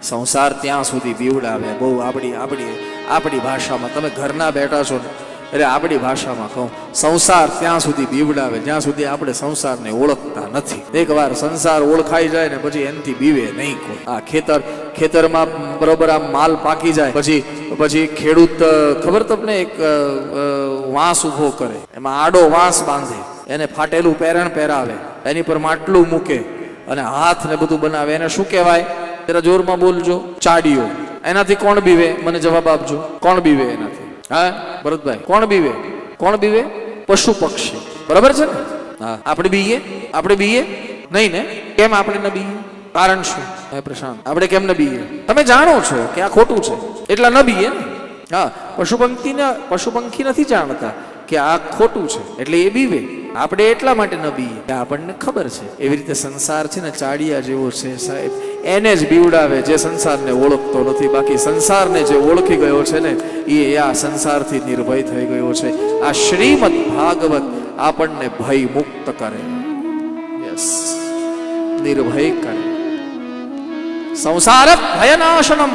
સંસાર ત્યાં સુધી બીવડાવે. બહુ આપણી ભાષામાં, તમે ઘરના બેઠા છો ને એટલે આપણી ભાષામાં કહું, સંસાર ત્યાં સુધી બીવડાવે જ્યાં સુધી આપણે સંસારને ઓળખતા નથી. એકવાર સંસાર ઓળખાઈ જાય ને પછી એનાથી બીવે નહીં કોઈ. આ ખેતરમાં બરોબર આ માલ પાકી જાય પછી ખેડૂત, ખબર તમને, એક વાંસ ઉભો કરે, એમાં આડો વાંસ બાંધે, એને ફાટેલું પેરણ પહેરાવે, એની પર માટલું મૂકે અને હાથ ને બધું બનાવે. એને શું કહેવાય? જરા જોરમાં બોલજો. ચાડીઓ. એનાથી કોણ બીવે? મને જવાબ આપજો. કોણ બીવે એનાથી? હા ભરતભાઈ, કોણ બીવે? પશુ પક્ષી. બરાબર છે ને? હા. આપણે બીએ નહીં ને? કેમ આપણે ન બીએ? કારણ શું? હે પ્રશાંત, આપણે કેમ ન બીએ? તમે જાણો છો કે આ ખોટું છે એટલા ન બીએ ને. હા, પશુ પંખી નથી જાણતા કે આ ખોટું છે એટલે એ બીવે. આપણે એટલા માટે ન બીએ કે આપણને ખબર છે. એવી રીતે સંસાર છે ને ચાડિયા જેવો છે સાહેબ, એને જ બીવડાવે જે સંસારને ઓળખતો નથી. બાકી સંસારને જે ઓળખી ગયો છે ને એ આ સંસારથી નિર્ભય થઈ ગયો છે. આ શ્રીમદ ભાગવત આપણને ભય મુક્ત કરે. યસ, નિર્ભય કરે. સંસાર ભયનાશનમ